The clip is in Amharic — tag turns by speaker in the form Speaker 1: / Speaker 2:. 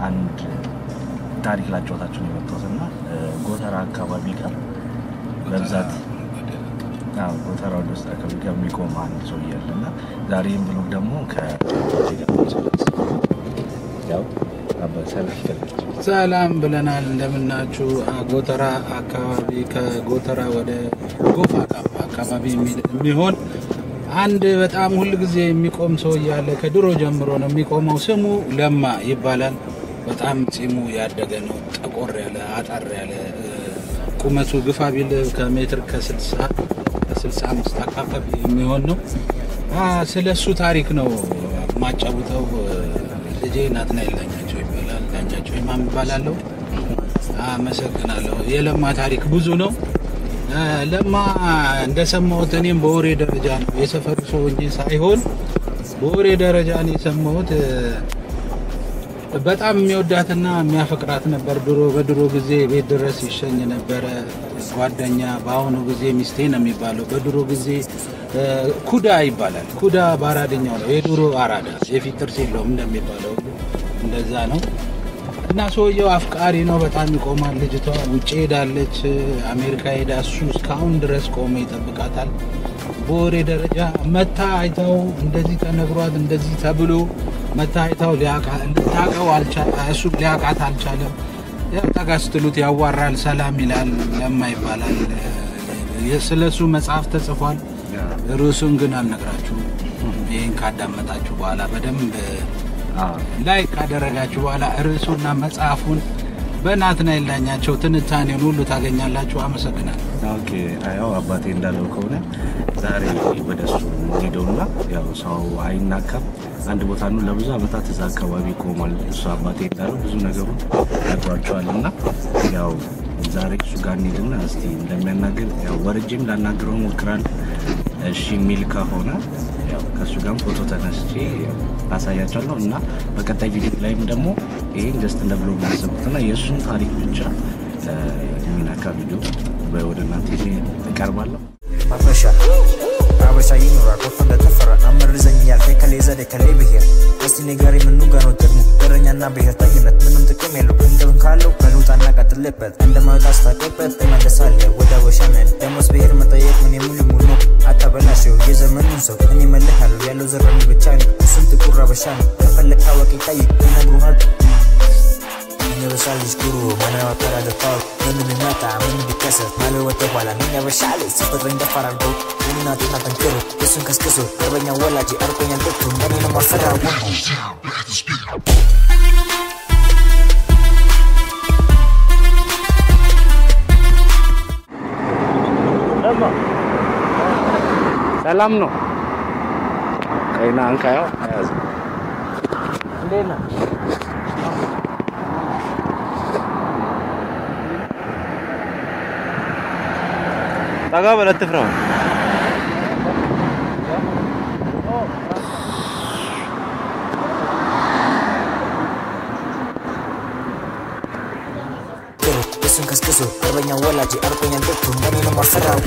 Speaker 1: አንድ ታሪክ ላጫውታችሁ ነው የመጣሁትና ጎተራ አካባቢ ጋር በብዛት ጎተራ ውስጥ አካባቢ ጋር የሚቆም አንድ ሰው ያለና ዛሬም ብሎግ ደግሞ
Speaker 2: ሰላም ብለናል እንደምናችሁ ጎተራ አካባቢ ከጎተራ ወደ ጎፋ አካባቢ የሚሆን አንድ በጣም ሁሉ ጊዜ የሚቆም ሰው ያለ ከድሮ ጀምሮ ነው የሚቆመው ስሙ ለማ ይባላል በጣም ጺሙ ያደገ ነው ጠቆር ያለ አጣር ያለ ቁመቱ ግፋ ቢል ከሜትር ከ60-65 አካባቢ የሚሆን ነው ስለሱ ታሪክ ነው ማጫውተው ልጄ ናትናኤል ዳኛቸው ይባላል ዳኛቸው ኢማም ይባላል አመሰግናለሁ የለማ ታሪክ ብዙ ነው ለማ እንደሰማሁት እኔም በወሬ ደረጃ ነው የሰፈሩ ሰው እንጂ ሳይሆን በወሬ ደረጃ ነው የሰማሁት በጣም የሚወዳትና የሚያፈቅራት ነበር በድሮ ጊዜ ቤት ድረስ ይሸኝ ነበር ጓደኛ በአሁኑ ጊዜ ሚስቴ ነው የሚባለው በድሮ ጊዜ ኩዳ ይባላል ኩዳ ባራደኛው ነው የድሮ አራዳ የፊትር ሲሎም እንደሚባለው እንደዛ ነው እና ሰውየው አፍቃሪ ነው በጣም ይቆማል ልጅቷ ውጪ ሄዳለች አሜሪካ ሄዳ እሱ እስካሁን ድረስ ቆሞ ይጠብቃታል በወሬ ደረጃ መታ አይታው እንደዚህ ተነግሯት እንደዚህ ተብሎ መታ አይታው ሊያቃው እሱ ሊያቃት አልቻለም ያጣጋስትሉት ያዋራል ሰላም ይላል ለማ ይባላል ስለሱ መጽሐፍ ተጽፏል ርዕሱን ግን አልነግራችሁም ይሄን ካዳመጣችሁ በኋላ በደንብ ላይክ ካደረጋችሁ በኋላ ርዕሱና መጽሐፉን በናትናኤል ዳኛቸው ትንታኔውን ሁሉ ታገኛላችሁ አመሰግናለሁ
Speaker 1: ኦኬ አያው አባቴ እንዳለው ከሆነ ዛሬ ወደሱ ሄደውና ያው ሰው አይናካም አንድ ቦታ ነው ለብዙ አመታት እዛ አካባቢ ቆሟል እሱ አባቴ እንዳለው ብዙ ነገሮች ያጓቸዋልና ያው ዛሬ እሱ ጋር እንሂድና እስቲ እንደሚያናገር ያው ወርጄም ላናግረው ሞክራለሁ እሺ ሚልካ ሆነ ያው ከሱ ጋር ፎቶ ተነስቼ አሳያቻለሁ እና በቀጣይ ቪዲዮ ላይም ደግሞ ይሄን ጀስት እንደ ብሎግ ማሰብኩትና የሱን ታሪክ ብቻ የሚናካ ቪዲዮ ወደ እናንተ እቀርባለሁ
Speaker 3: አበሻ ይኖራል ወፈንደ ተፈራ አመርዘኝ ያልከኝ ከሌዘ ደከሌ ብሄር እስቲ ንገሪ ምኑ ጋር ነው ጥቅሙ ደረኛና ብሄርተኝነት ምንም ጥቅም የለው እንደምን ካለው በሉጣና ቀጥልበት እንደማውጣ አስታቀበት ተመለሳለ ወደ ወሻመን ደሞስ ብሄር መጠየቅ ምን ሙሉ ነው አታበላሽው የዘመኑን ሰው እኔ መልሃለሁ ያለው ዘረኝ ብቻ ነው ስንት ቁራ በሻ ነው ፈለክ ታወቂ ጠይቅ ይነግሩሃል Universal guru mana wakara de talk Nunu mata munu dikasat malu wate wala Nina bersali sifat rinda farang do Ini nanti natang kero Kesun kas kesun Terbanya walaji arpenya betul Nani nomor farang
Speaker 1: Salam no Kaina angkayo Ndena Taga berat frau. Kesun kas kesun, terbanya walaji, arpenya betul, dan ini nomor farang.